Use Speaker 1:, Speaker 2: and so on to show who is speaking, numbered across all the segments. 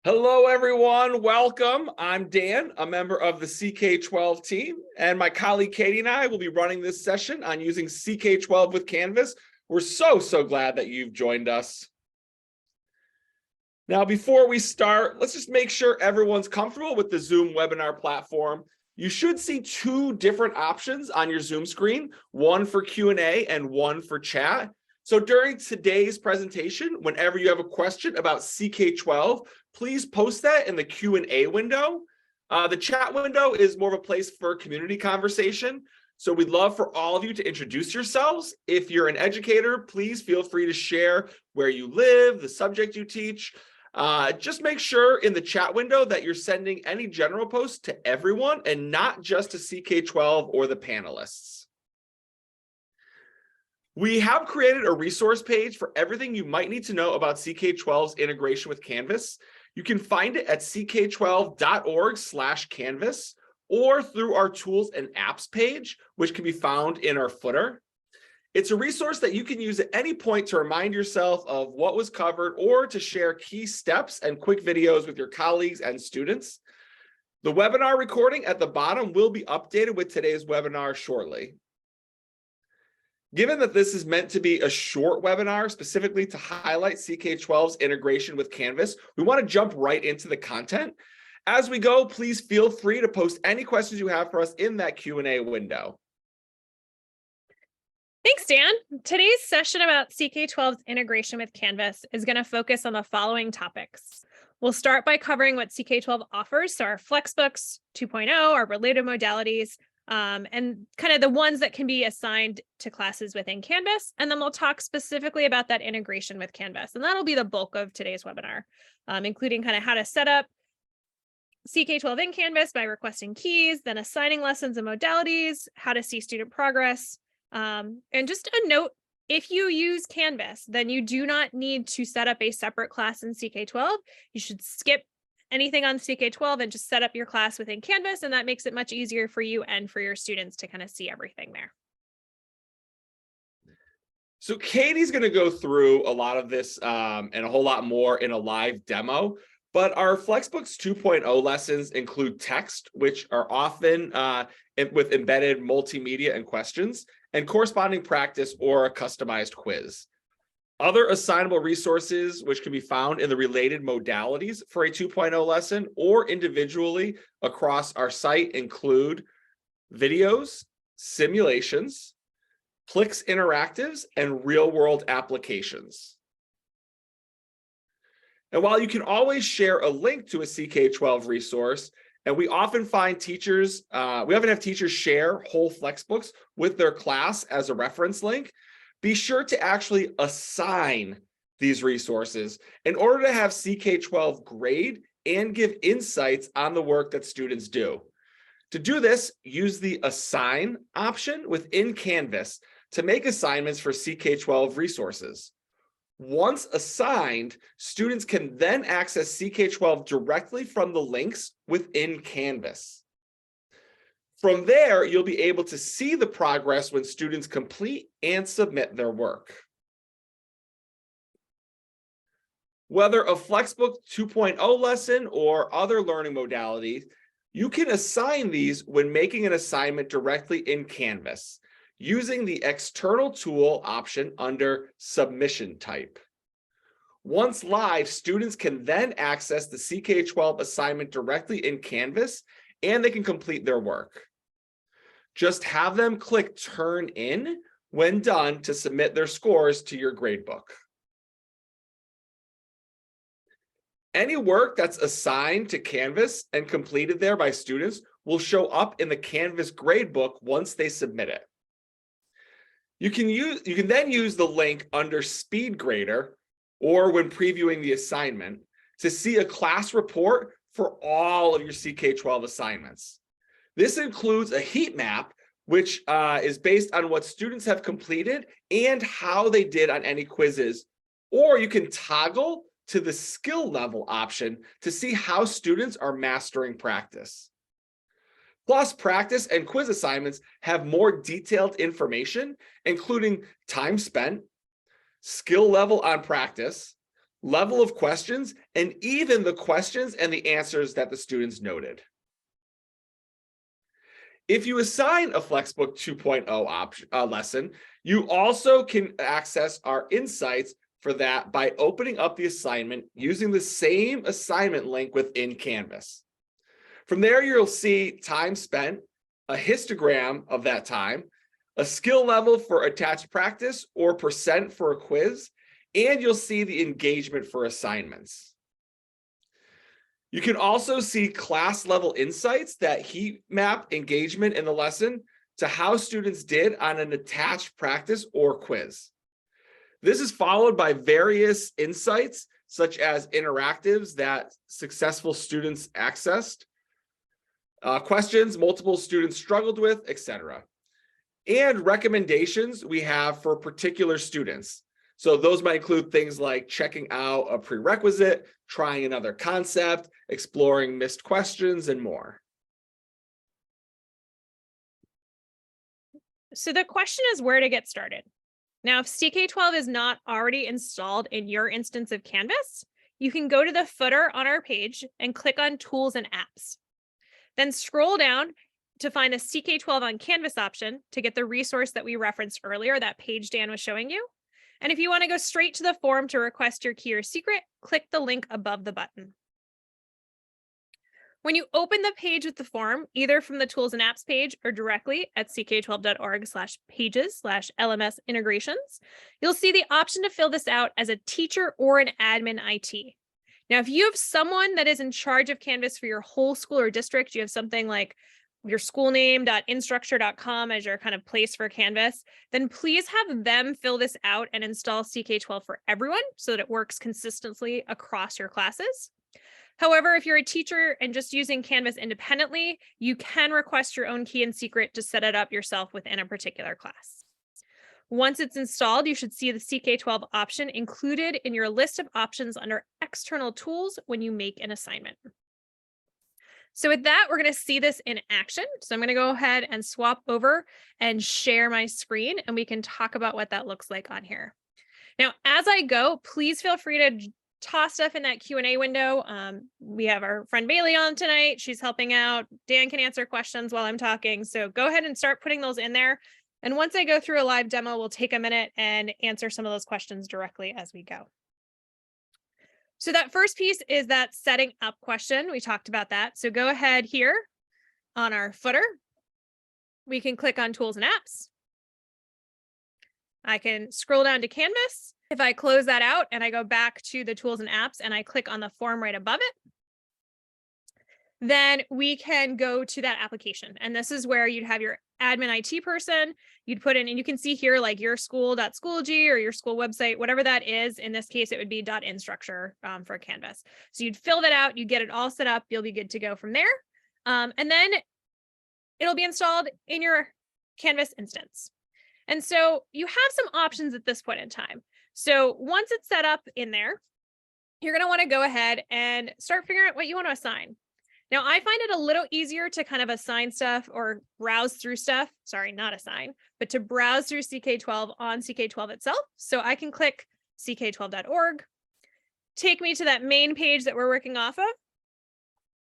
Speaker 1: Hello, everyone. Welcome. I'm Dan, a member of the CK-12 team, and my colleague Katie and I will be running this session on using CK-12 with Canvas. We're so glad that you've joined us. Now, before we start, let's just make sure everyone's comfortable with the Zoom webinar platform. You should see two different options on your Zoom screen, one for Q&A and one for chat. So during today's presentation, whenever you have a question about CK-12, please post that in the Q&A window. The chat window is more of a place for community conversation. So we'd love for all of you to introduce yourselves. If you're an educator, please feel free to share where you live, the subject you teach. Just make sure in the chat window that you're sending any general posts to everyone and not just to CK-12 or the panelists. We have created a resource page for everything you might need to know about CK-12's integration with Canvas. You can find it at ck12.org/Canvas or through our tools and apps page, which can be found in our footer. It's a resource that you can use at any point to remind yourself of what was covered or to share key steps and quick videos with your colleagues and students. The webinar recording at the bottom will be updated with today's webinar shortly. Given that this is meant to be a short webinar specifically to highlight CK-12's integration with Canvas, we want to jump right into the content. As we go, please feel free to post any questions you have for us in that Q&A window.
Speaker 2: Thanks, Dan. Today's session about CK-12's integration with Canvas is going to focus on the following topics. We'll start by covering what CK-12 offers, so our Flexbooks 2.0, our related modalities, and kind of the ones that can be assigned to classes within Canvas. And then we'll talk specifically about that integration with Canvas. And that'll be the bulk of today's webinar, including kind of how to set up CK-12 in Canvas by requesting keys, then assigning lessons and modalities, how to see student progress. And just a note, if you use Canvas, then you do not need to set up a separate class in CK-12. You should skip anything on CK-12 and just set up your class within Canvas, and that makes it much easier for you and for your students to kind of see everything there.
Speaker 1: So Katie's going to go through a lot of this and a whole lot more in a live demo, but our Flexbooks 2.0 lessons include text, which are often with embedded multimedia and questions, and corresponding practice or a customized quiz. Other assignable resources, which can be found in the related modalities for a 2.0 lesson or individually across our site, include videos, simulations, Plix interactives, and real-world applications. And while you can always share a link to a CK-12 resource, and we often find teachers, we often have teachers share whole Flexbooks with their class as a reference link, be sure to actually assign these resources in order to have CK-12 grade and give insights on the work that students do. To do this, use the Assign option within Canvas to make assignments for CK-12 resources. Once assigned, students can then access CK-12 directly from the links within Canvas. From there, you'll be able to see the progress when students complete and submit their work. Whether a Flexbook 2.0 lesson or other learning modalities, you can assign these when making an assignment directly in Canvas, using the external tool option under Submission Type. Once live, students can then access the CK-12 assignment directly in Canvas, and they can complete their work. Just have them click Turn In when done to submit their scores to your gradebook. Any work that's assigned to Canvas and completed there by students will show up in the Canvas gradebook once they submit it. You can then use the link under Speed Grader or when previewing the assignment to see a class report for all of your CK-12 assignments. This includes a heat map, which is based on what students have completed and how they did on any quizzes. Or you can toggle to the skill level option to see how students are mastering practice. Plus, practice and quiz assignments have more detailed information, including time spent, skill level on practice, level of questions, and even the questions and the answers that the students noted. If you assign a Flexbook 2.0 lesson, you also can access our insights for that by opening up the assignment using the same assignment link within Canvas. From there, you'll see time spent, a histogram of that time, a skill level for attached practice or percent for a quiz, and you'll see the engagement for assignments. You can also see class level insights that heat map engagement in the lesson to how students did on an attached practice or quiz. This is followed by various insights, such as interactives that successful students accessed, questions multiple students struggled with, etc. And recommendations we have for particular students. So those might include things like checking out a prerequisite, trying another concept, exploring missed questions, and more.
Speaker 2: So the question is where to get started. Now, if CK-12 is not already installed in your instance of Canvas, you can go to the footer on our page and click on Tools and Apps. Then scroll down to find the CK-12 on Canvas option to get the resource that we referenced earlier, that page Dan was showing you. And if you want to go straight to the form to request your key or secret, click the link above the button. When you open the page with the form, either from the Tools and Apps page or directly at ck12.org/pages/LMS integrations, you'll see the option to fill this out as a teacher or an admin IT. Now, if you have someone that is in charge of Canvas for your whole school or district, you have something like your school name.instructure.com as your kind of place for Canvas, then please have them fill this out and install CK-12 for everyone so that it works consistently across your classes. However, if you're a teacher and just using Canvas independently, you can request your own key and secret to set it up yourself within a particular class. Once it's installed, you should see the CK-12 option included in your list of options under External Tools when you make an assignment. So with that, we're going to see this in action. So I'm going to go ahead and swap over and share my screen, and we can talk about what that looks like on here. Now, as I go, please feel free to toss stuff in that Q&A window. We have our friend Bailey on tonight. She's helping out. Dan can answer questions while I'm talking. So go ahead and start putting those in there. And once I go through a live demo, we'll take a minute and answer some of those questions directly as we go. So that first piece is that setting up question. We talked about that. So go ahead here on our footer. We can click on Tools and Apps. I can scroll down to Canvas. If I close that out and I go back to the Tools and Apps and I click on the form right above it, then we can go to that application. And this is where you'd have your admin IT person. You'd put in, and you can see here like your school.schoology or your school website, whatever that is. In this case, it would be .instructure for Canvas. So you'd fill that out, you get it all set up, you'll be good to go from there. And then it'll be installed in your Canvas instance. And so you have some options at this point in time. So once it's set up in there, you're going to want to go ahead and start figuring out what you want to assign. Now, I find it a little easier to kind of assign stuff or browse through stuff. Sorry, not assign, but to browse through CK-12 on CK-12 itself. So I can click ck12.org, take me to that main page that we're working off of.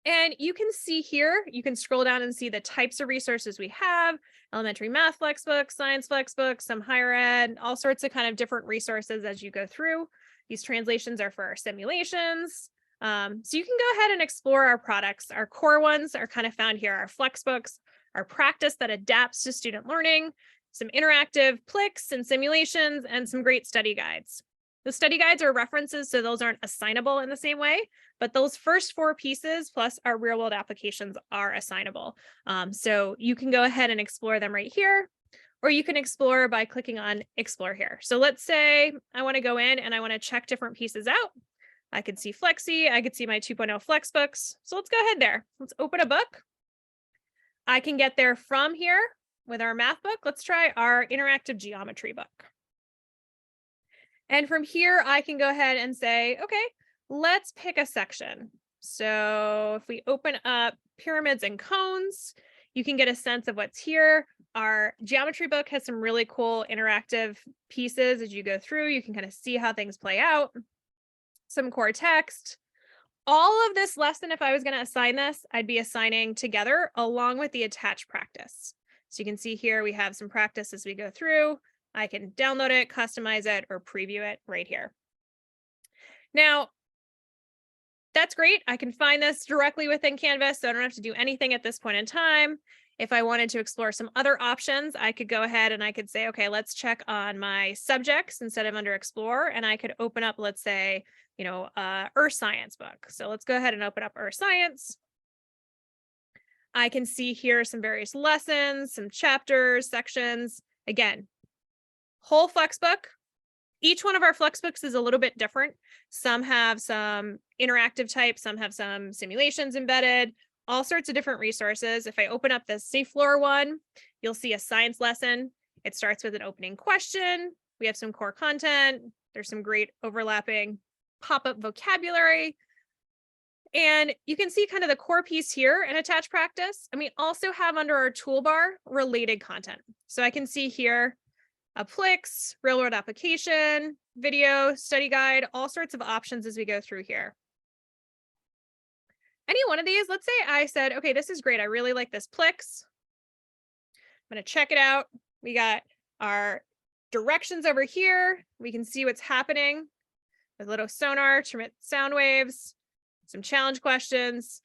Speaker 2: And you can see here, you can scroll down and see the types of resources we have: elementary math flexbooks, science flexbooks, some higher ed, all sorts of kind of different resources as you go through. These translations are for our simulations. So you can go ahead and explore our products. Our core ones are kind of found here: our flexbooks, our practice that adapts to student learning, some interactive plics and simulations, and some great study guides. The study guides are references, so those aren't assignable in the same way, but those first 4 pieces plus our real world applications are assignable. So you can go ahead and explore them right here, or you can explore by clicking on Explore here. So let's say I want to go in and I want to check different pieces out. I could see Flexi, I could see my 2.0 Flexbooks. So let's go ahead there. Let's open a book. I can get there from here with our math book. Let's try our interactive geometry book. And from here, I can go ahead and say, okay, let's pick a section. So if we open up pyramids and cones, you can get a sense of what's here. Our geometry book has some really cool interactive pieces as you go through. You can kind of see how things play out. some core text. All of this lesson, if I was going to assign this, I'd be assigning together along with the attached practice. So you can see here, we have some practice as we go through. I can download it, customize it, or preview it right here. Now, that's great. I can find this directly within Canvas, so I don't have to do anything at this point in time. If I wanted to explore some other options, I could go ahead and I could say, okay, let's check on my subjects instead of under Explore, and I could open up, let's say, Earth Science book. So let's go ahead and open up Earth Science. I can see here some various lessons, some chapters, sections. Again, whole flexbook. Each one of our flexbooks is a little bit different. Some have some interactive type, some have some simulations embedded, all sorts of different resources. If I open up the seafloor one, you'll see a science lesson. It starts with an opening question. We have some core content. There's some great overlapping pop-up vocabulary. And you can see kind of the core piece here in attached practice. And we also have under our toolbar related content. So I can see here a Plix, real world application, video, study guide, all sorts of options as we go through here. Any one of these, let's say I said, okay, this is great. I really like this Plix. I'm going to check it out. We got our directions over here. We can see what's happening with a little sonar to emit sound waves, some challenge questions.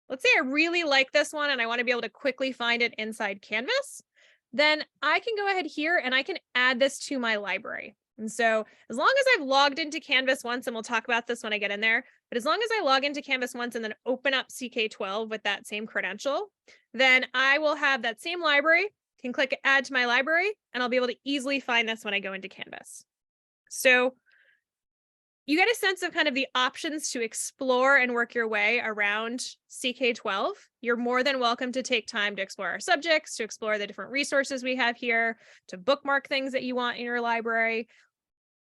Speaker 2: Let's say I really like this one and I want to be able to quickly find it inside Canvas. Then I can go ahead here and I can add this to my library. And so as long as I've logged into Canvas once, and we'll talk about this when I get in there, but as long as I log into Canvas once and then open up CK-12 with that same credential, then I will have that same library, can click add to my library, and I'll be able to easily find this when I go into Canvas. So you get a sense of kind of the options to explore and work your way around CK-12. You're more than welcome to take time to explore our subjects, to explore the different resources we have here, to bookmark things that you want in your library,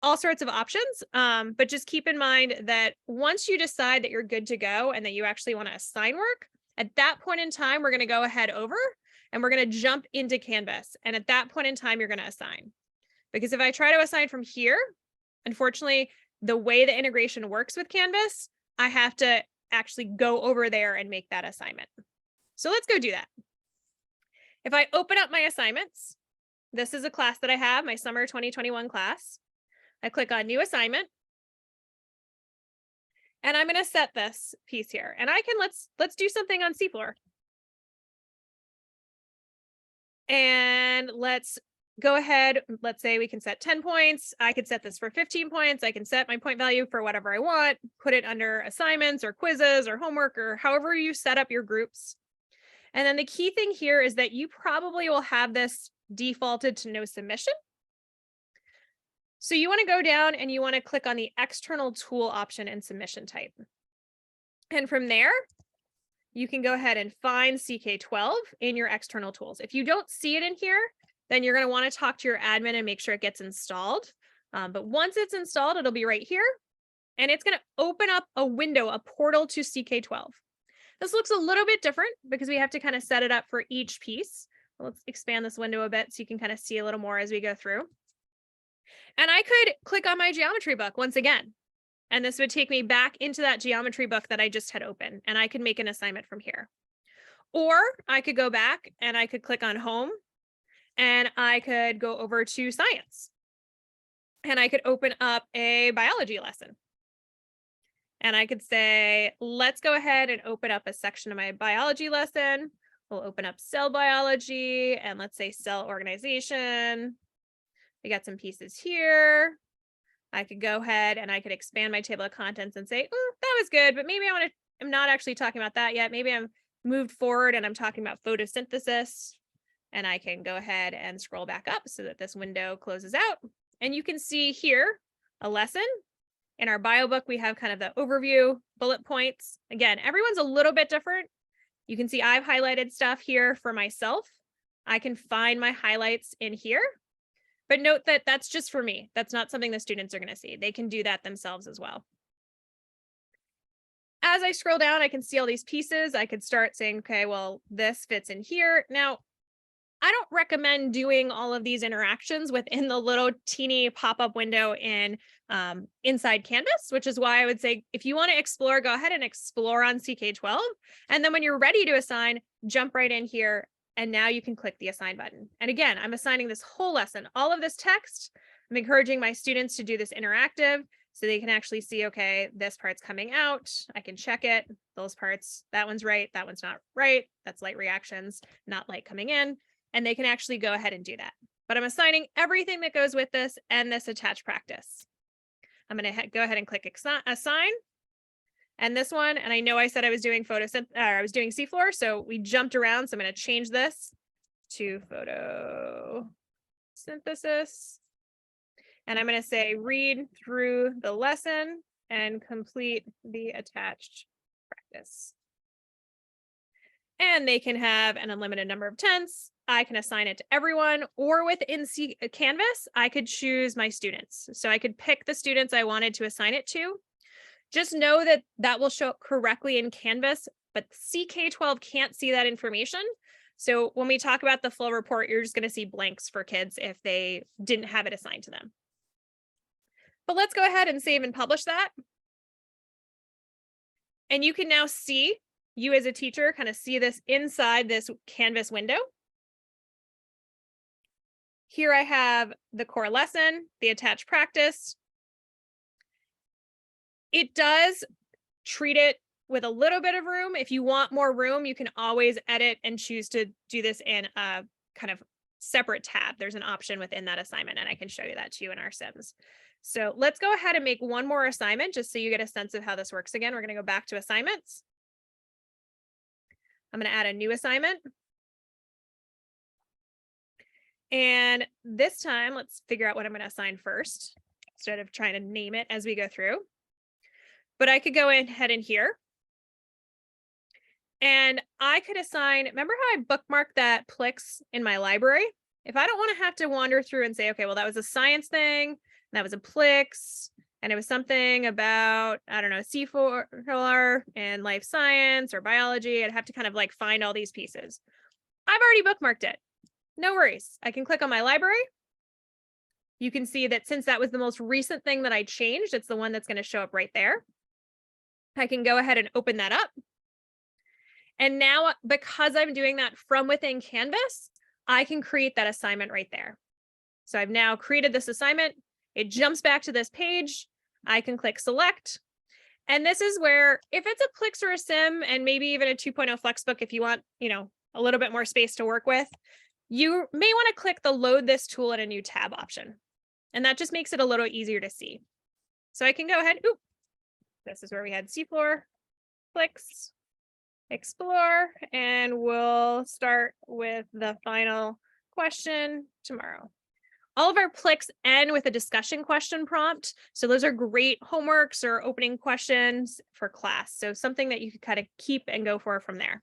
Speaker 2: all sorts of options. But just keep in mind that once you decide that you're good to go and that you actually want to assign work, at that point in time, we're going to go ahead over and we're going to jump into Canvas. And at that point in time, you're going to assign. Because if I try to assign from here, unfortunately, the way the integration works with Canvas, I have to actually go over there and make that assignment. So let's go do that. If I open up my assignments, this is a class that I have, my summer 2021 class. I click on new assignment. And I'm going to set this piece here. And I can, let's do something on seafloor. And let's go ahead, let's say we can set 10 points. I could set this for 15 points. I can set my point value for whatever I want, put it under assignments or quizzes or homework or however you set up your groups. And then the key thing here is that you probably will have this defaulted to no submission. So you want to go down and you want to click on the external tool option in submission type. And from there, you can go ahead and find CK-12 in your external tools. If you don't see it in here, then you're going to want to talk to your admin and make sure it gets installed. But once it's installed, it'll be right here. And it's going to open up a window, a portal to CK-12. This looks a little bit different because we have to kind of set it up for each piece. Let's expand this window a bit so you can kind of see a little more as we go through. And I could click on my geometry book once again. And this would take me back into that geometry book that I just had open. And I could make an assignment from here. Or I could go back and I could click on home. And I could go over to science and I could open up a biology lesson. And I could say, let's go ahead and open up a section of my biology lesson. We'll open up cell biology and let's say cell organization. We got some pieces here. I could go ahead and I could expand my table of contents and say, oh, that was good, but maybe I'm not actually talking about that yet. Maybe I'm moved forward and I'm talking about photosynthesis. And I can go ahead and scroll back up so that this window closes out. And you can see here a lesson. In our bio book, we have kind of the overview, bullet points. Again, everyone's a little bit different. You can see I've highlighted stuff here for myself. I can find my highlights in here. But note that that's just for me. That's not something the students are going to see. They can do that themselves as well. As I scroll down, I can see all these pieces. I could start saying, okay, well, this fits in here. Now, I don't recommend doing all of these interactions within the little teeny pop-up window in inside Canvas, which is why I would say if you want to explore, go ahead and explore on CK-12. And then when you're ready to assign, jump right in here. And now you can click the assign button. And again, I'm assigning this whole lesson, all of this text. I'm encouraging my students to do this interactive so they can actually see, okay, this part's coming out. I can check it. Those parts, that one's right. That one's not right. That's light reactions, not light coming in. And they can actually go ahead and do that. But I'm assigning everything that goes with this and this attached practice. I'm going to go ahead and click assign. And this one, and I know I said I was doing I was doing seafloor, so we jumped around. So I'm going to change this to photosynthesis. And I'm going to say read through the lesson and complete the attached practice. And they can have an unlimited number of tenths. I can assign it to everyone, or within Canvas, I could choose my students. So I could pick the students I wanted to assign it to. Just know that that will show up correctly in Canvas, but CK-12 can't see that information. So when we talk about the flow report, you're just going to see blanks for kids if they didn't have it assigned to them. But let's go ahead and save and publish that. And you can now see, you as a teacher kind of see this inside this Canvas window. Here I have the core lesson, the attached practice. It does treat it with a little bit of room. If you want more room, you can always edit and choose to do this in a kind of separate tab. There's an option within that assignment, and I can show you that to you in our Sims. So let's go ahead and make one more assignment just so you get a sense of how this works again. We're going to go back to assignments. I'm going to add a new assignment. And this time, let's figure out what I'm going to assign first, instead of trying to name it as we go through. But I could go ahead in here. And I could assign, remember how I bookmarked that Plix in my library? If I don't want to have to wander through and say, okay, well, that was a science thing, that was a Plix, and it was something about, I don't know, C4 and life science or biology, I'd have to kind of like find all these pieces. I've already bookmarked it. No worries. I can click on my library. You can see that since that was the most recent thing that I changed, it's the one that's going to show up right there. I can go ahead and open that up. And now, because I'm doing that from within Canvas, I can create that assignment right there. So I've now created this assignment. It jumps back to this page. I can click select. And this is where, if it's a Plix or a Sim, and maybe even a 2.0 Flexbook, if you want, a little bit more space to work with, you may want to click the load this tool in a new tab option. And that just makes it a little easier to see. So I can go ahead. Ooh, this is where we had seafloor, Plix, explore, and we'll start with the final question tomorrow. All of our Plix end with a discussion question prompt. So those are great homeworks or opening questions for class. So something that you could kind of keep and go for from there.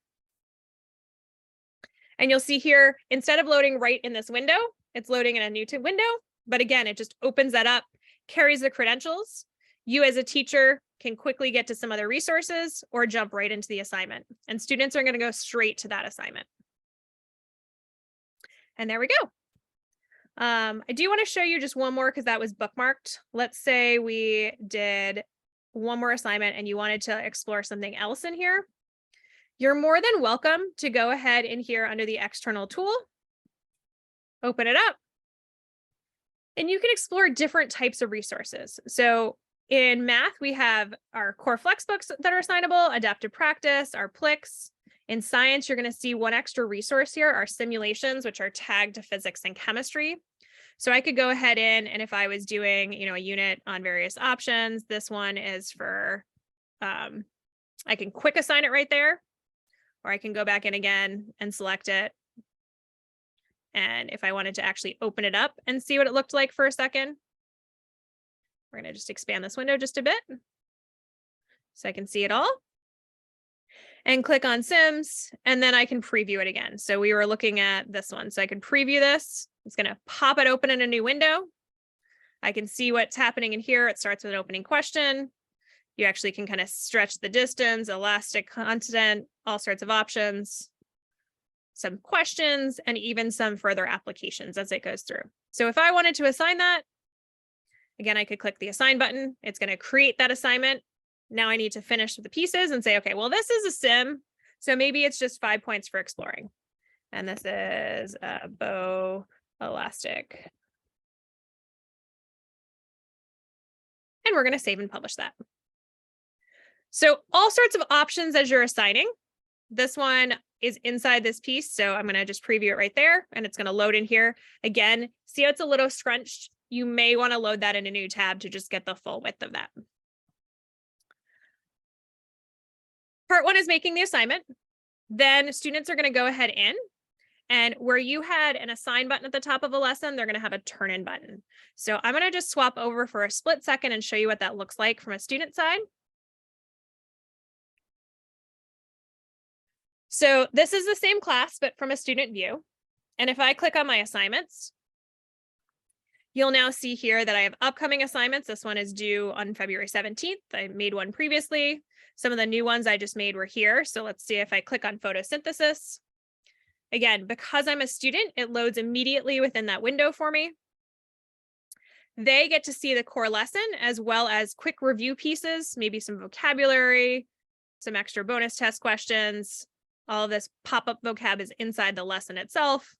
Speaker 2: And you'll see here, instead of loading right in this window, it's loading in a new window. But again, it just opens that up, carries the credentials. You as a teacher can quickly get to some other resources or jump right into the assignment. And students are going to go straight to that assignment. And there we go. I do want to show you just one more because that was bookmarked. Let's say we did one more assignment and you wanted to explore something else in here. You're more than welcome to go ahead in here under the external tool, open it up, and you can explore different types of resources. So in math, we have our core Flexbooks that are assignable, adaptive practice, our Plix. In science, you're going to see one extra resource here, our simulations, which are tagged to physics and chemistry. So I could go ahead in, and if I was doing, a unit on various options, this one is for, I can quick assign it right there, or I can go back in again and select it. And if I wanted to actually open it up and see what it looked like for a second, we're going to just expand this window just a bit so I can see it all. And click on Sims, and then I can preview it again. So we were looking at this one. So I can preview this. It's going to pop it open in a new window. I can see what's happening in here. It starts with an opening question. You actually can kind of stretch the distance, elastic content, all sorts of options. some questions, and even some further applications as it goes through. So if I wanted to assign that, again, I could click the assign button. It's going to create that assignment. Now I need to finish the pieces and say, okay, well, this is a sim. So maybe it's just 5 points for exploring. And this is a bow elastic. And we're going to save and publish that. So all sorts of options as you're assigning. This one is inside this piece. So I'm going to just preview it right there, and it's going to load in here. Again, see how it's a little scrunched? You may want to load that in a new tab to just get the full width of that. Part one is making the assignment. Then students are going to go ahead in, and where you had an assign button at the top of a lesson, they're going to have a turn in button. So I'm going to just swap over for a split second and show you what that looks like from a student side. So this is the same class, but from a student view. And if I click on my assignments, you'll now see here that I have upcoming assignments. This one is due on February 17th. I made one previously. Some of the new ones I just made were here. So let's see if I click on photosynthesis. Again, because I'm a student, it loads immediately within that window for me. They get to see the core lesson as well as quick review pieces, maybe some vocabulary, some extra bonus test questions. All of this pop-up vocab is inside the lesson itself.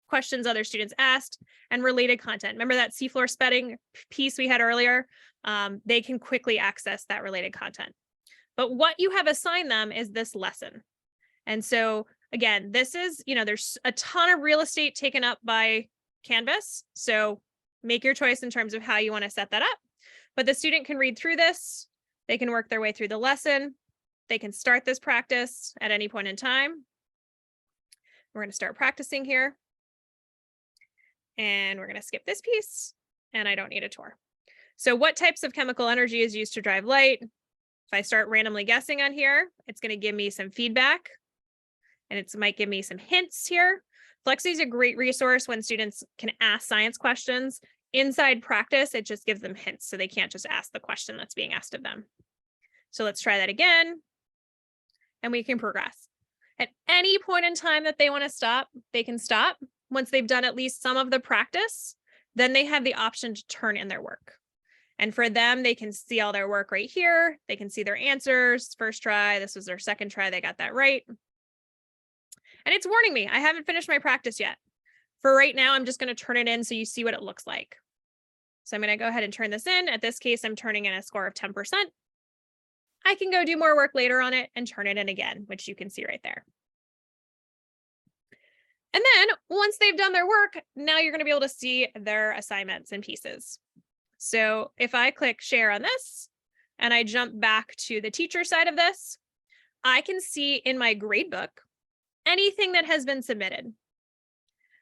Speaker 2: Questions other students asked, and related content. Remember that seafloor spedding piece we had earlier? They can quickly access that related content. But what you have assigned them is this lesson. And so again, this is, there's a ton of real estate taken up by Canvas. So make your choice in terms of how you want to set that up. But the student can read through this. They can work their way through the lesson. They can start this practice at any point in time. We're going to start practicing here. And we're going to skip this piece. And I don't need a tour. So what types of chemical energy is used to drive light? If I start randomly guessing on here, it's going to give me some feedback. And it might give me some hints here. Flexi is a great resource when students can ask science questions. Inside practice, it just gives them hints, so they can't just ask the question that's being asked of them. So let's try that again. And we can progress. At any point in time that they want to stop, they can stop. Once they've done at least some of the practice, then they have the option to turn in their work. And for them, they can see all their work right here. They can see their answers. First try, this was their second try, they got that right. And it's warning me, I haven't finished my practice yet. For right now, I'm just going to turn it in so you see what it looks like. So I'm going to go ahead and turn this in. At this case, I'm turning in a score of 10%. I can go do more work later on it and turn it in again, which you can see right there. And then once they've done their work, now you're going to be able to see their assignments and pieces. So if I click share on this and I jump back to the teacher side of this, I can see in my gradebook anything that has been submitted.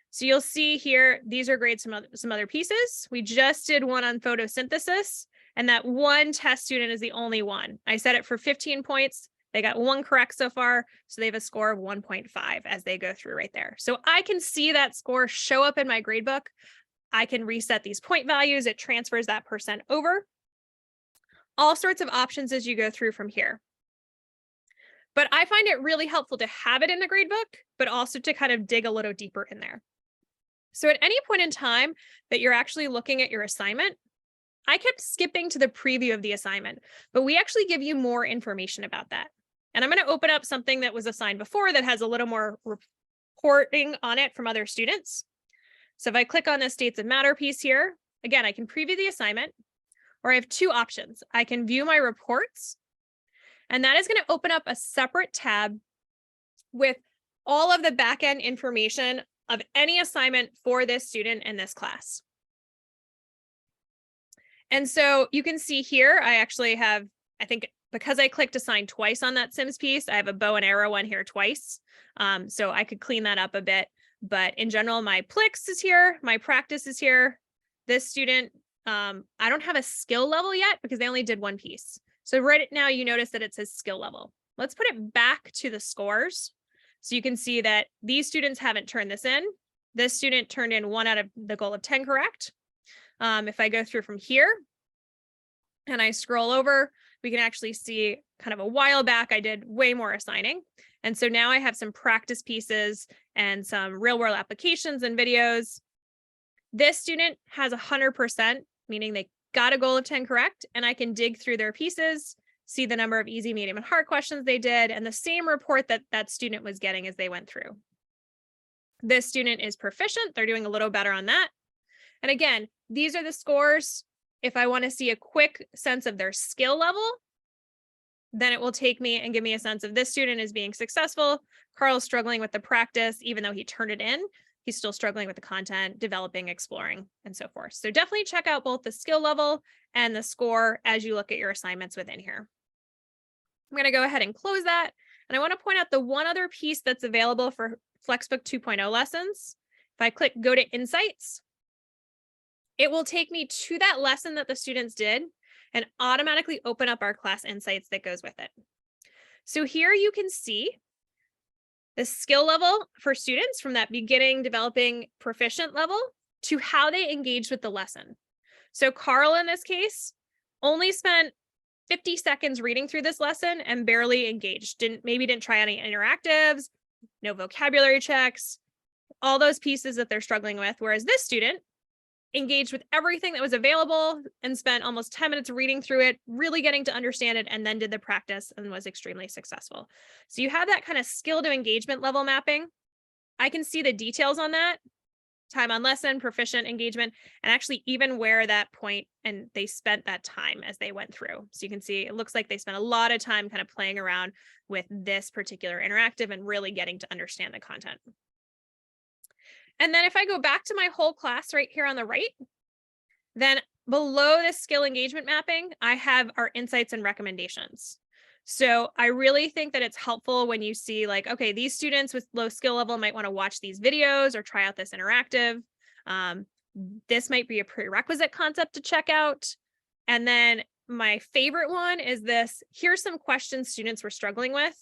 Speaker 2: So you'll see here, these are grades from some other pieces. We just did one on photosynthesis, and that one test student is the only one. I set it for 15 points. They got one correct so far, so they have a score of 1.5 as they go through right there. So I can see that score show up in my gradebook. I can reset these point values. It transfers that percent over. All sorts of options as you go through from here. But I find it really helpful to have it in the gradebook, but also to kind of dig a little deeper in there. So at any point in time that you're actually looking at your assignment, I kept skipping to the preview of the assignment, but we actually give you more information about that. And I'm going to open up something that was assigned before that has a little more reporting on it from other students. So if I click on the states of matter piece here, again, I can preview the assignment, or I have two options. I can view my reports, and that is going to open up a separate tab with all of the backend information of any assignment for this student in this class. And so you can see here, I actually have, I think because I clicked assign twice on that Sims piece, I have a bow and arrow one here twice. So I could clean that up a bit. But in general, my Plix is here, my practice is here. This student, I don't have a skill level yet because they only did one piece. So right now you notice that it says skill level. Let's put it back to the scores. So you can see that these students haven't turned this in. This student turned in 1 out of the goal of 10 correct. If I go through from here and I scroll over, we can actually see kind of a while back, I did way more assigning. And so now I have some practice pieces and some real world applications and videos. This student has 100%, meaning they got a goal of 10 correct, and I can dig through their pieces, see the number of easy, medium, and hard questions they did, and the same report that that student was getting as they went through. This student is proficient. They're doing a little better on that. And again, these are the scores. If I want to see a quick sense of their skill level, then it will take me and give me a sense of this student is being successful. Carl's struggling with the practice, even though he turned it in. He's still struggling with the content, developing, exploring, and so forth. So definitely check out both the skill level and the score as you look at your assignments within here. I'm going to go ahead and close that. And I want to point out the one other piece that's available for Flexbook 2.0 lessons. If I click Go to Insights, it will take me to that lesson that the students did and automatically open up our class insights that goes with it. So here you can see the skill level for students from that beginning, developing, proficient level to how they engaged with the lesson. So Carl, in this case, only spent 50 seconds reading through this lesson and barely engaged. Maybe didn't try any interactives, no vocabulary checks, all those pieces that they're struggling with. Whereas this student engaged with everything that was available and spent almost 10 minutes reading through it, really getting to understand it, and then did the practice and was extremely successful. So you have that kind of skill to engagement level mapping. I can see the details on that, time on lesson, proficient engagement, and actually even where that point and they spent that time as they went through. So you can see it looks like they spent a lot of time kind of playing around with this particular interactive and really getting to understand the content. And then if I go back to my whole class right here on the right, then below this skill engagement mapping, I have our insights and recommendations. So I really think that it's helpful when you see like, okay, these students with low skill level might want to watch these videos or try out this interactive. This might be a prerequisite concept to check out. And then my favorite one is this, here's some questions students were struggling with.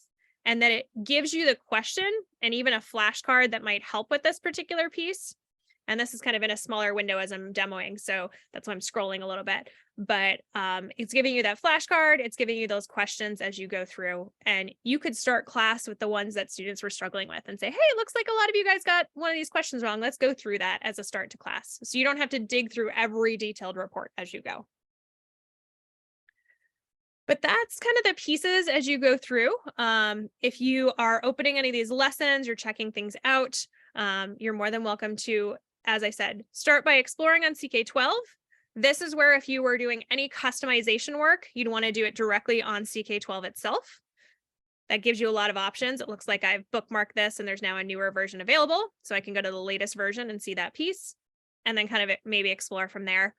Speaker 2: And then it gives you the question and even a flashcard that might help with this particular piece. And this is kind of in a smaller window as I'm demoing, so that's why I'm scrolling a little bit. But it's giving you that flashcard, it's giving you those questions as you go through. And you could start class with the ones that students were struggling with and say, hey, it looks like a lot of you guys got one of these questions wrong. Let's go through that as a start to class. So you don't have to dig through every detailed report as you go. But that's kind of the pieces as you go through. If you are opening any of these lessons, you're checking things out, you're more than welcome to, as I said, start by exploring on CK-12. This is where if you were doing any customization work, you'd want to do it directly on CK-12 itself. That gives you a lot of options. It looks like I've bookmarked this and there's now a newer version available. So I can go to the latest version and see that piece and then kind of maybe explore from there.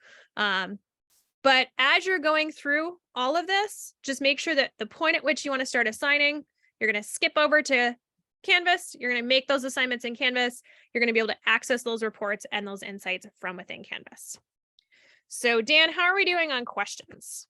Speaker 2: But as you're going through all of this, just make sure that the point at which you want to start assigning, you're going to skip over to Canvas. You're going to make those assignments in Canvas. You're going to be able to access those reports and those insights from within Canvas. So Dan, how are we doing on questions?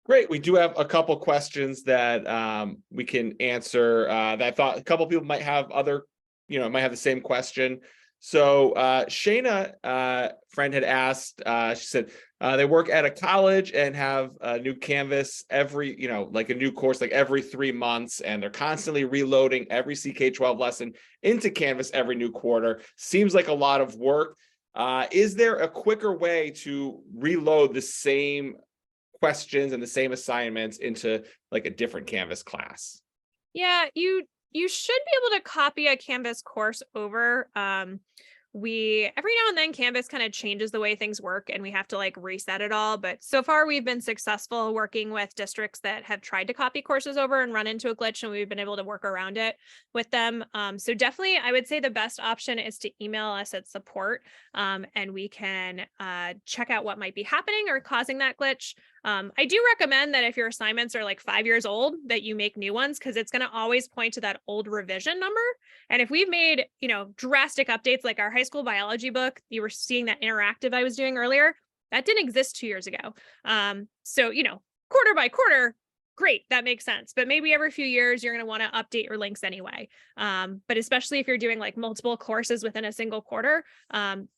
Speaker 1: Great. We do have a couple questions that we can answer that I thought a couple people might have other, might have the same question. So Shayna, friend, had asked, she said, they work at a college and have a new Canvas every, like a new course, like every 3 months, and they're constantly reloading every CK-12 lesson into Canvas every new quarter. Seems like a lot of work. Is there a quicker way to reload the same questions and the same assignments into like a different Canvas class?
Speaker 2: Yeah, you should be able to copy a Canvas course over. Every now and then Canvas kind of changes the way things work and we have to like reset it all. But so far we've been successful working with districts that have tried to copy courses over and run into a glitch, and we've been able to work around it with them. So definitely I would say the best option is to email us at support and we can check out what might be happening or causing that glitch. I do recommend that if your assignments are like 5 years old, that you make new ones, because it's going to always point to that old revision number. And if we've made, drastic updates, like our high school biology book, you were seeing that interactive I was doing earlier, that didn't exist 2 years ago. So, quarter by quarter, great, that makes sense. But maybe every few years, you're going to want to update your links anyway. But especially if you're doing like multiple courses within a single quarter,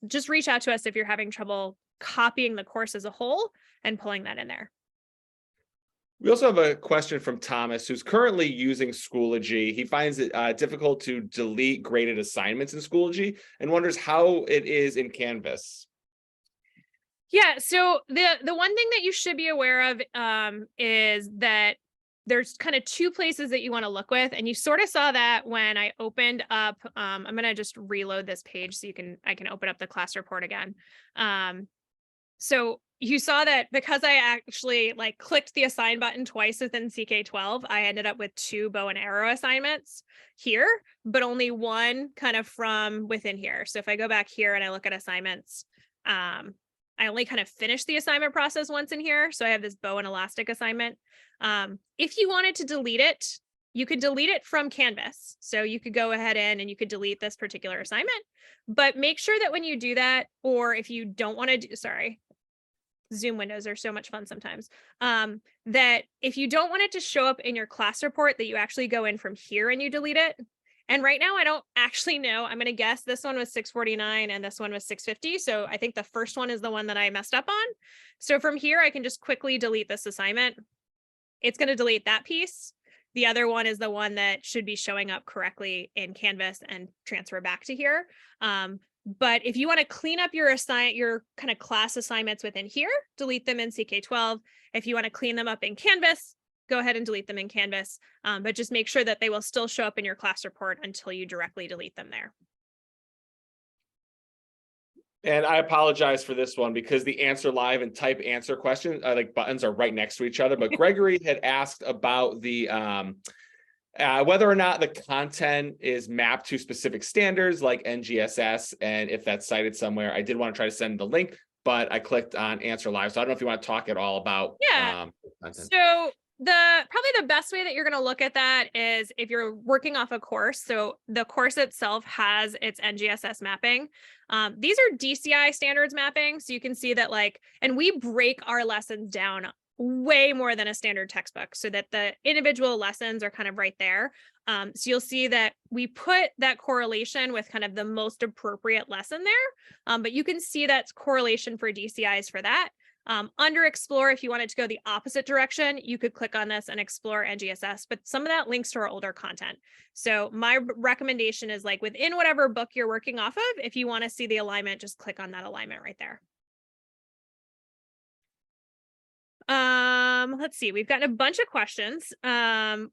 Speaker 2: just reach out to us if you're having trouble copying the course as a whole and pulling that in there.
Speaker 1: We also have a question from Thomas, who's currently using Schoology. He finds it difficult to delete graded assignments in Schoology and wonders how it is in Canvas.
Speaker 2: Yeah, so the one thing that you should be aware of is that there's kind of two places that you want to look with, and you sort of saw that when I opened up. I'm going to just reload this page so I can open up the class report again. So you saw that because I actually like clicked the assign button twice within CK-12, I ended up with 2 bow and arrow assignments here, but only one kind of from within here. So if I go back here and I look at assignments, I only kind of finished the assignment process once in here. So I have this bow and elastic assignment. If you wanted to delete it, you could delete it from Canvas. So you could go ahead and you could delete this particular assignment, but make sure that when you do that, or if you don't want to do, sorry, Zoom windows are so much fun sometimes, that if you don't want it to show up in your class report, that you actually go in from here and you delete it. And right now, I don't actually know. I'm going to guess this one was 649 and this one was 650. So I think the first one is the one that I messed up on. So from here, I can just quickly delete this assignment. It's going to delete that piece. The other one is the one that should be showing up correctly in Canvas and transfer back to here. But if you want to clean up your kind of class assignments within here, delete them in CK-12. If you want to clean them up in Canvas, go ahead and delete them in Canvas, but just make sure that they will still show up in your class report until you directly delete them there.
Speaker 1: And I apologize for this one because the answer live and type answer question, like buttons are right next to each other. But Gregory had asked about the whether or not the content is mapped to specific standards like NGSS, and if that's cited somewhere. I did want to try to send the link, but I clicked on answer live. So I don't know if you want to talk at all about content.
Speaker 2: So probably the best way that you're going to look at that is if you're working off a course. So the course itself has its NGSS mapping. These are DCI standards mapping. So you can see that and we break our lessons down way more than a standard textbook so that the individual lessons are kind of right there. So you'll see that we put that correlation with kind of the most appropriate lesson there. But you can see that correlation for DCIs for that. Under Explore, if you wanted to go the opposite direction, you could click on this and explore NGSS, but some of that links to our older content. So my recommendation is within whatever book you're working off of, if you want to see the alignment, just click on that alignment right there. Let's see, we've gotten a bunch of questions. Let's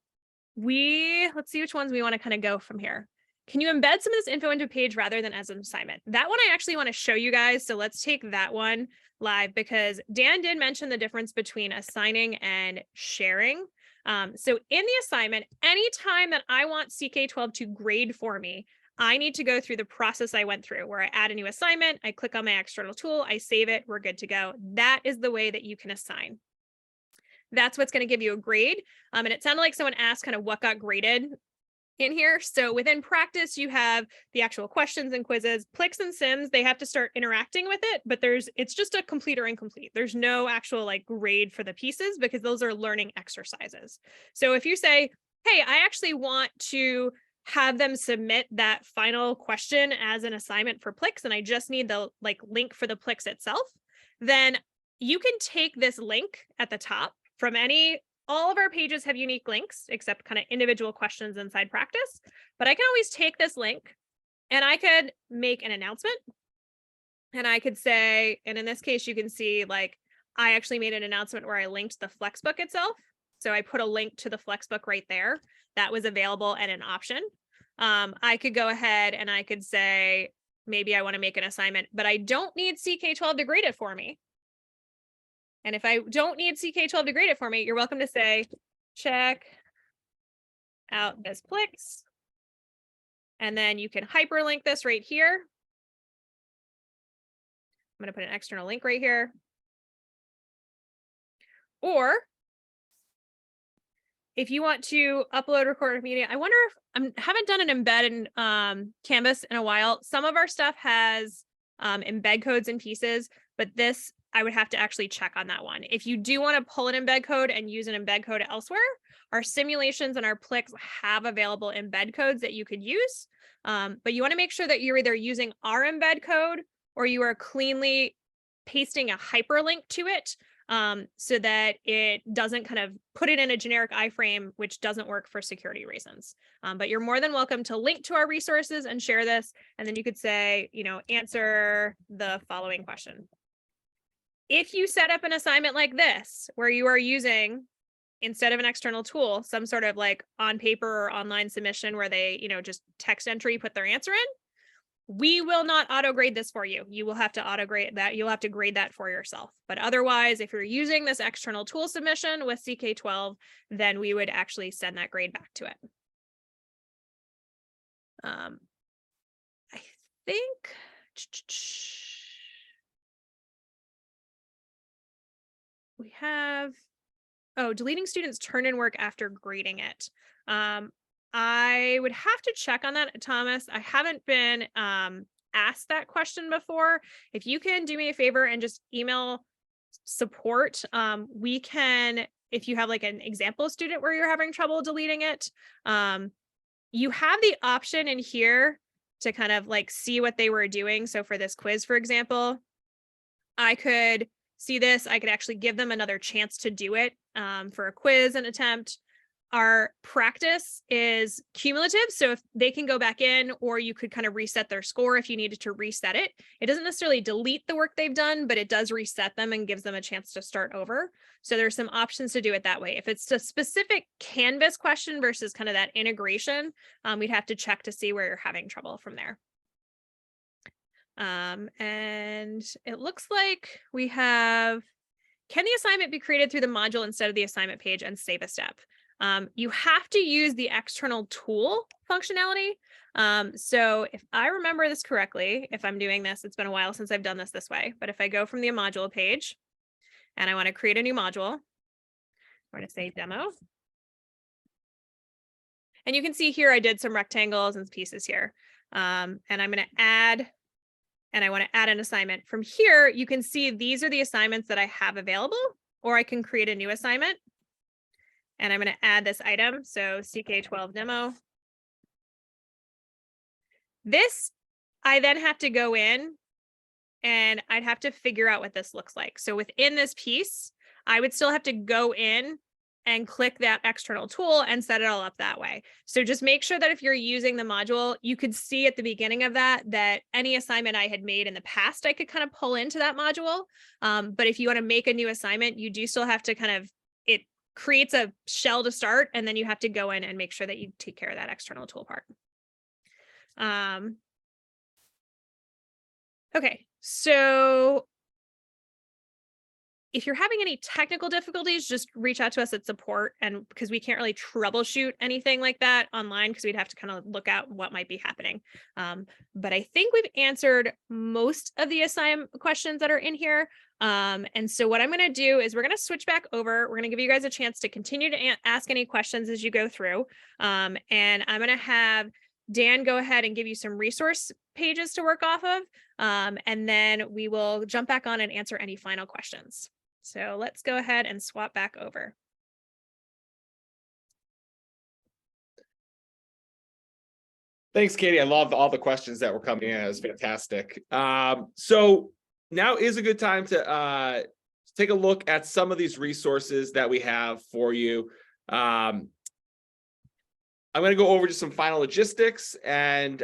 Speaker 2: see which ones we want to kind of go from here. Can you embed some of this info into a page rather than as an assignment? That one I actually want to show you guys. So let's take that one live because Dan did mention the difference between assigning and sharing. So in the assignment, anytime that I want CK-12 to grade for me, I need to go through the process I went through where I add a new assignment, I click on my external tool, I save it, we're good to go. That is the way that you can assign. That's what's going to give you a grade. And it sounded like someone asked kind of what got graded in here. So within practice, you have the actual questions and quizzes. Plix and Sims, they have to start interacting with it, but it's just a complete or incomplete. There's no actual grade for the pieces because those are learning exercises. So if you say, hey, I actually want to have them submit that final question as an assignment for Plix, and I just need the link for the Plix itself, then you can take this link at the top from all of our pages have unique links except kind of individual questions inside practice, but I can always take this link and I could make an announcement and I could say, and in this case, you can see I actually made an announcement where I linked the Flexbook itself. So I put a link to the Flexbook right there. That was available and an option. I could go ahead and I could say, maybe I want to make an assignment, but I don't need CK-12 to grade it for me. And if I don't need CK-12 to grade it for me, you're welcome to say, check out this Plix. And then you can hyperlink this right here. I'm going to put an external link right here. Or if you want to upload, record media, I wonder if I haven't done an embed in Canvas in a while. Some of our stuff has embed codes and pieces, but this I would have to actually check on that one. If you do want to pull an embed code and use an embed code elsewhere, our simulations and our Plix have available embed codes that you could use. But you want to make sure that you're either using our embed code or you are cleanly pasting a hyperlink to it so that it doesn't kind of put it in a generic iframe, which doesn't work for security reasons. But you're more than welcome to link to our resources and share this. And then you could say, answer the following question. If you set up an assignment like this, where you are using, instead of an external tool, some sort of like on paper or online submission where they, just text entry, put their answer in, we will not auto grade this for you. You will have to auto grade that. You'll have to grade that for yourself. But otherwise, if you're using this external tool submission with CK-12, then we would actually send that grade back to it. I think we have, deleting students' turn-in work after grading it. I would have to check on that, Thomas. I haven't been asked that question before. If you can do me a favor and just email support, we can, if you have like an example student where you're having trouble deleting it, you have the option in here to kind of like see what they were doing. So for this quiz, for example, I could see this. I could actually give them another chance to do it for a quiz and attempt. Our practice is cumulative, so if they can go back in, or you could kind of reset their score if you needed to reset it. It doesn't necessarily delete the work they've done, but it does reset them and gives them a chance to start over. So there's some options to do it that way. If it's a specific Canvas question versus kind of that integration, we'd have to check to see where you're having trouble from there. And it looks like we have, can the assignment be created through the module instead of the assignment page and save a step? You have to use the external tool functionality. So if I remember this correctly, if I'm doing this, it's been a while since I've done this way, but if I go from the module page and I want to create a new module, I'm going to say demo. And you can see here, I did some rectangles and pieces here. And I'm going to add, and I want to add an assignment. From here, you can see these are the assignments that I have available, or I can create a new assignment. And I'm going to add this item. So CK-12 demo. This, I then have to go in and I'd have to figure out what this looks like. So within this piece, I would still have to go in and click that external tool and set it all up that way. So just make sure that if you're using the module, you could see at the beginning of that any assignment I had made in the past, I could kind of pull into that module. But if you want to make a new assignment, you do still have to kind of, it creates a shell to start, and then you have to go in and make sure that you take care of that external tool part. Okay, so if you're having any technical difficulties, just reach out to us at support, and because we can't really troubleshoot anything like that online, because we'd have to kind of look at what might be happening. But I think we've answered most of the assignment questions that are in here. And so what I'm going to do is we're going to switch back over. We're going to give you guys a chance to continue to ask any questions as you go through. And I'm going to have Dan go ahead and give you some resource pages to work off of. And then we will jump back on and answer any final questions. So let's go ahead and swap back over.
Speaker 1: Thanks, Katie. I love all the questions that were coming in. It was fantastic. So now is a good time to take a look at some of these resources that we have for you. I'm going to go over just some final logistics, and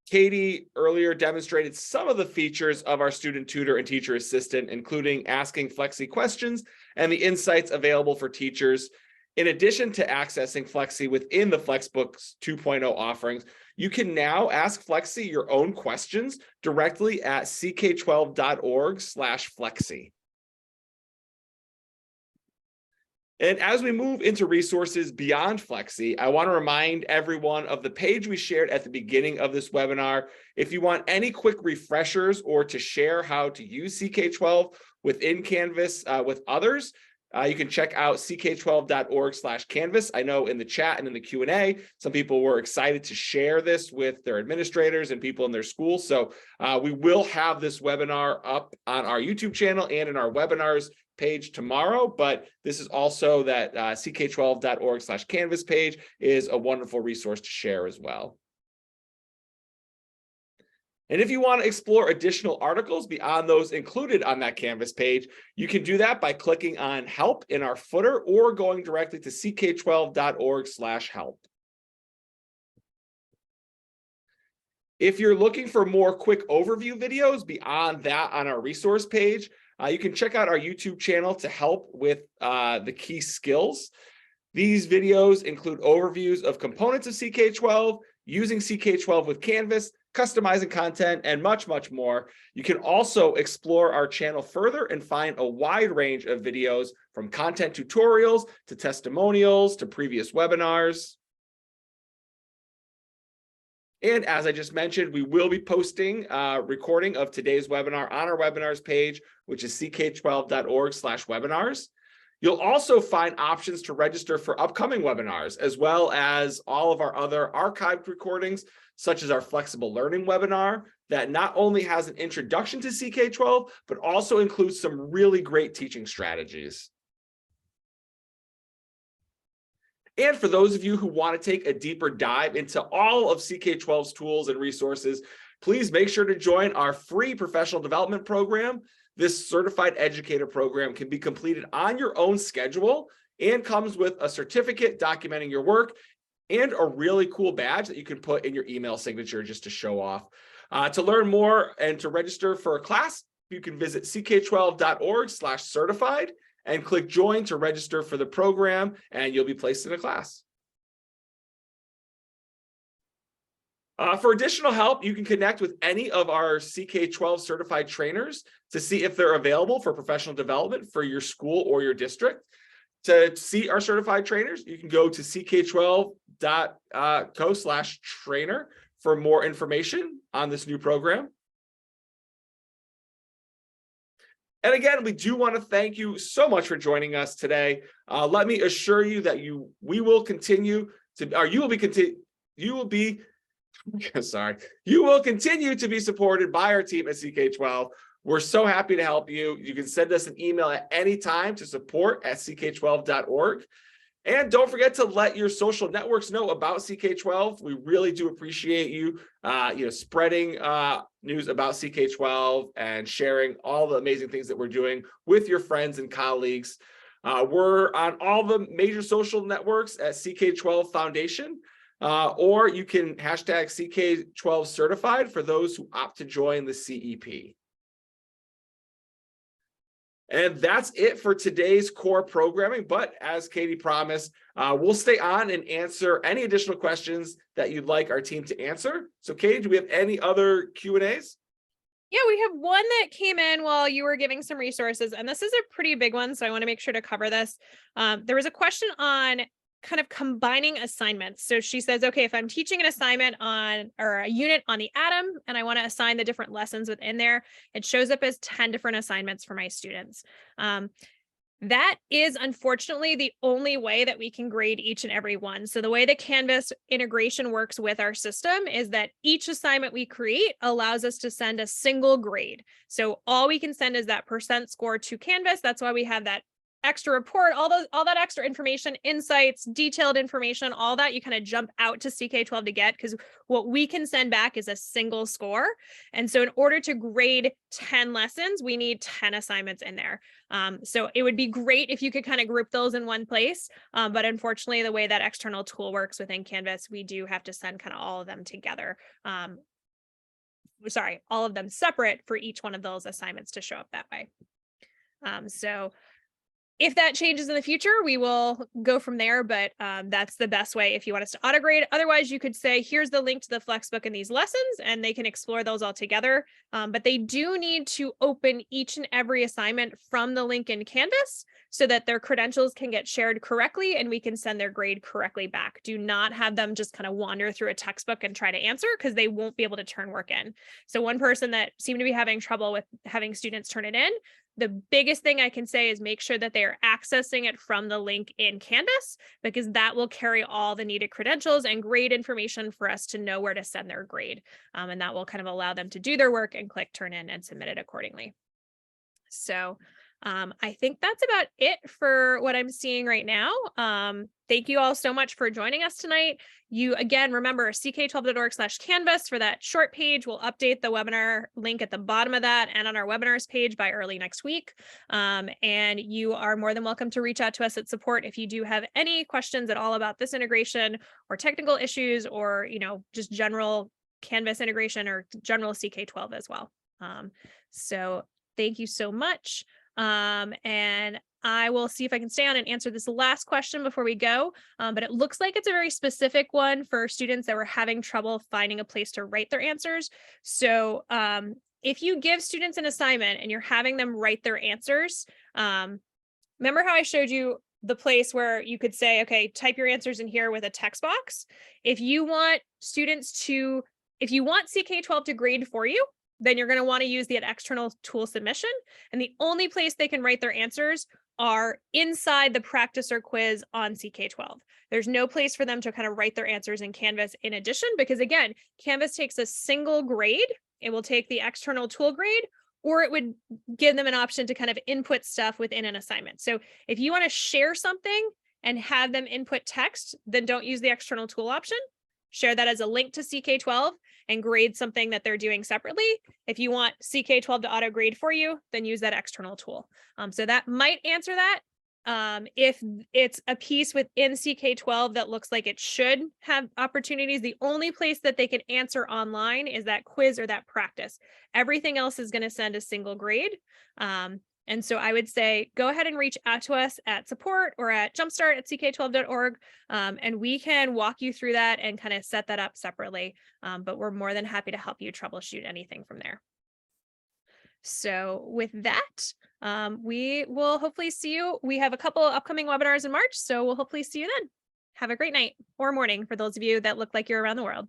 Speaker 1: Katie earlier demonstrated some of the features of our student tutor and teacher assistant, including asking Flexi questions and the insights available for teachers. In addition to accessing Flexi within the Flexbooks 2.0 offerings, you can now ask Flexi your own questions directly at ck12.org/Flexi. And as we move into resources beyond Flexi, I want to remind everyone of the page we shared at the beginning of this webinar. If you want any quick refreshers or to share how to use CK-12 within Canvas with others, you can check out ck12.org/Canvas. I know in the chat and in the Q&A, some people were excited to share this with their administrators and people in their schools. So we will have this webinar up on our YouTube channel and in our webinars page tomorrow, but this is also that ck12.org/Canvas page is a wonderful resource to share as well. And if you want to explore additional articles beyond those included on that Canvas page, you can do that by clicking on help in our footer or going directly to ck12.org/help. If you're looking for more quick overview videos beyond that on our resource page, you can check out our YouTube channel to help with the key skills. These videos include overviews of components of CK-12, using CK-12 with Canvas, customizing content, and much, much more. You can also explore our channel further and find a wide range of videos from content tutorials to testimonials to previous webinars. And as I just mentioned, we will be posting a recording of today's webinar on our webinars page, which is ck12.org/webinars. You'll also find options to register for upcoming webinars, as well as all of our other archived recordings, such as our flexible learning webinar that not only has an introduction to CK-12, but also includes some really great teaching strategies. And for those of you who want to take a deeper dive into all of CK-12's tools and resources, please make sure to join our free professional development program. This certified educator program can be completed on your own schedule and comes with a certificate documenting your work and a really cool badge that you can put in your email signature just to show off. To learn more and to register for a class, you can visit ck12.org/certified and click join to register for the program, and you'll be placed in a class. For additional help, you can connect with any of our CK-12 certified trainers to see if they're available for professional development for your school or your district. To see our certified trainers, you can go to ck12.co/trainer for more information on this new program. And again, we do want to thank you so much for joining us today. Let me assure you that you will continue to be supported by our team at CK-12. We're so happy to help you. You can send us an email at any time to support@ck12.org. And don't forget to let your social networks know about CK-12. We really do appreciate you, spreading news about CK-12 and sharing all the amazing things that we're doing with your friends and colleagues. We're on all the major social networks at CK-12 Foundation, or you can hashtag CK-12 certified for those who opt to join the CEP. And that's it for today's core programming. But as Katie promised, we'll stay on and answer any additional questions that you'd like our team to answer. So Katie, do we have any other Q&As?
Speaker 2: Yeah, we have one that came in while you were giving some resources, and this is a pretty big one, so I want to make sure to cover this. There was a question on kind of combining assignments. So she says, okay, if I'm teaching an assignment on or a unit on the atom and I want to assign the different lessons within there, it shows up as 10 different assignments for my students. That is unfortunately the only way that we can grade each and every one. So the way the Canvas integration works with our system is that each assignment we create allows us to send a single grade. So all we can send is that % score to Canvas. That's why we have that extra report, all that extra information, insights, detailed information, all that you kind of jump out to CK-12 to get, because what we can send back is a single score. And so in order to grade 10 lessons, we need 10 assignments in there. So it would be great if you could kind of group those in one place. But unfortunately, the way that external tool works within Canvas, we do have to send kind of all of them together. All of them separate for each one of those assignments to show up that way. So if that changes in the future, we will go from there, but that's the best way if you want us to autograde. Otherwise, you could say, here's the link to the Flexbook and these lessons, and they can explore those all together. But they do need to open each and every assignment from the link in Canvas so that their credentials can get shared correctly and we can send their grade correctly back. Do not have them just kind of wander through a textbook and try to answer, because they won't be able to turn work in. So one person that seemed to be having trouble with having students turn it in, the biggest thing I can say is make sure that they are accessing it from the link in Canvas, because that will carry all the needed credentials and grade information for us to know where to send their grade. And that will kind of allow them to do their work and click turn in and submit it accordingly. So I think that's about it for what I'm seeing right now. Thank you all so much for joining us tonight. You again, remember ck12.org/canvas for that short page. We'll update the webinar link at the bottom of that and on our webinars page by early next week. And you are more than welcome to reach out to us at support if you do have any questions at all about this integration or technical issues, or, just general Canvas integration or general CK-12 as well. So thank you so much. And I will see if I can stay on and answer this last question before we go. But it looks like it's a very specific one for students that were having trouble finding a place to write their answers. So if you give students an assignment and you're having them write their answers, remember how I showed you the place where you could say, okay, type your answers in here with a text box. If you want CK-12 to grade for you, then you're going to want to use the external tool submission. And the only place they can write their answers are inside the practice or quiz on CK-12. There's no place for them to kind of write their answers in Canvas in addition, because again, Canvas takes a single grade. It will take the external tool grade, or it would give them an option to kind of input stuff within an assignment. So if you want to share something and have them input text, then don't use the external tool option. Share that as a link to CK-12 and grade something that they're doing separately. If you want CK-12 to auto grade for you, then use that external tool. So that might answer that. If it's a piece within CK-12 that looks like it should have opportunities, the only place that they can answer online is that quiz or that practice. Everything else is going to send a single grade. And so I would say, go ahead and reach out to us at support or at jumpstart@ck12.org, and we can walk you through that and kind of set that up separately. But we're more than happy to help you troubleshoot anything from there. So with that, we will hopefully see you. We have a couple upcoming webinars in March, so we'll hopefully see you then. Have a great night or morning for those of you that look like you're around the world.